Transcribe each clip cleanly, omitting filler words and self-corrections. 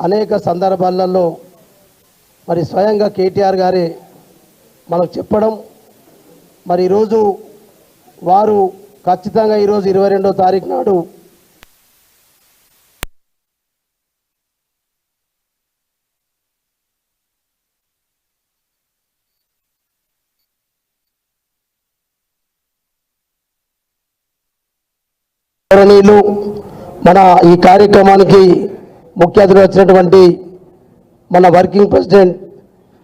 అనేక సందర్భాలలో మరి స్వయంగా కేటీఆర్ గారే మనకు చెప్పడం, మరి ఈరోజు వారు ఖచ్చితంగా ఈరోజు 22వ తారీఖు నాడు మన ఈ కార్యక్రమానికి ముఖ్య అతిథి వచ్చినటువంటి మన వర్కింగ్ ప్రెసిడెంట్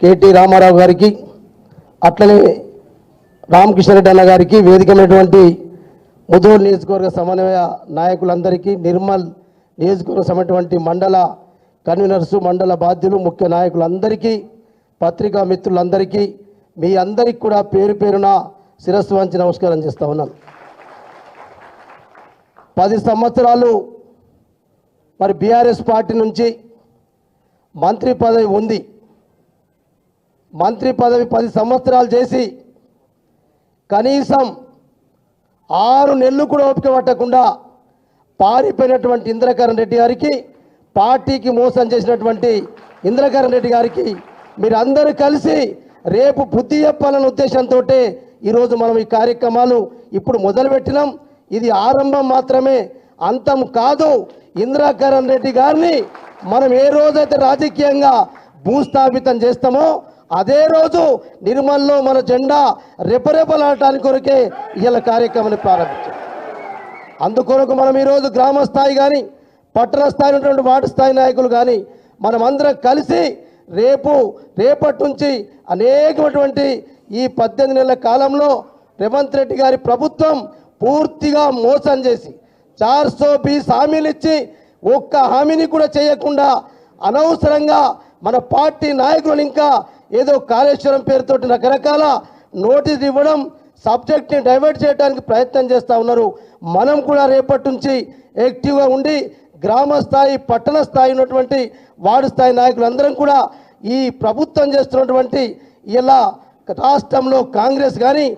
కేటీ రామారావు గారికి, అట్లనే రామకృష్ణ రెడ్డి అన్న గారికి, వేదికమైనటువంటి ముదోల్ నియోజకవర్గ సమన్వయ నాయకులందరికీ, నిర్మల్ నియోజకవర్గ సమటువంటి మండల కన్వీనర్సు, మండల బాధ్యులు, ముఖ్య నాయకులందరికీ, పత్రికా మిత్రులందరికీ, మీ అందరికీ కూడా పేరు పేరున శిరస్సు వంచి నమస్కారం చేస్తా ఉన్నాను. 10 సంవత్సరాలు మరి బీఆర్ఎస్ పార్టీ నుంచి మంత్రి పదవి ఉంది. మంత్రి పదవి 10 సంవత్సరాలు చేసి కనీసం 6 నెలలు కూడా ఓపిక పట్టకుండా పారిపోయినటువంటి ఇంద్రకరణ్ రెడ్డి గారికి, పార్టీకి మోసం చేసినటువంటి ఇంద్రకరణ్ రెడ్డి గారికి మీరందరూ కలిసి రేపు బుద్ధి చెప్పాలనే ఉద్దేశంతో ఈరోజు మనం ఈ కార్యక్రమాలు ఇప్పుడు మొదలుపెట్టినాం. ఇది ఆరంభం మాత్రమే, అంతం కాదు. ఇంద్రకరణ్ రెడ్డి గారిని మనం ఏ రోజైతే రాజకీయంగా భూస్థాపితం చేస్తామో అదే రోజు నిర్మల్లో మన జెండా రెపరెపలాడటానికి కొరకే ఇలా కార్యక్రమాన్ని ప్రారంభించాం. అందుకొరకు మనం ఈరోజు గ్రామ స్థాయి కానీ, పట్టణ స్థాయి ఉన్నటువంటి వార్డు స్థాయి నాయకులు కానీ మనమందరం కలిసి రేపటి నుంచి అనేకమైనటువంటి ఈ 18 నెలల కాలంలో రేవంత్ రెడ్డి గారి ప్రభుత్వం పూర్తిగా మోసం చేసి 420 హామీలు ఇచ్చి ఒక్క హామీని కూడా చేయకుండా అనవసరంగా మన పార్టీ నాయకులను ఇంకా ఏదో కాళేశ్వరం పేరుతోటి రకరకాల నోటీస్ ఇవ్వడం, సబ్జెక్ట్ని డైవర్ట్ చేయడానికి ప్రయత్నం చేస్తూ ఉన్నారు. మనం కూడా రేపటి నుంచి యాక్టివ్గా ఉండి గ్రామ స్థాయి, పట్టణ స్థాయి ఉన్నటువంటి వార్డు స్థాయి నాయకులందరం కూడా ఈ ప్రభుత్వం చేస్తున్నటువంటి ఇలా రాష్ట్రంలో కాంగ్రెస్ కానీ,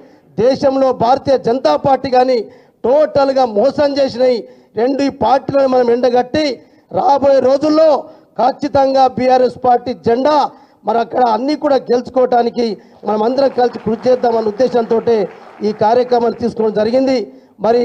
దేశంలో భారతీయ జనతా పార్టీ కానీ టోటల్గా మోసం చేసినాయి 2 పార్టీలను మనం ఎండగట్టి రాబోయే రోజుల్లో ఖచ్చితంగా బీఆర్ఎస్ పార్టీ జెండా మరి అక్కడ అన్నీ కూడా గెలుచుకోవడానికి మనం అందరం కలిసి కృషి చేద్దామన్న ఉద్దేశంతో ఈ కార్యక్రమాన్ని తీసుకోవడం జరిగింది. మరి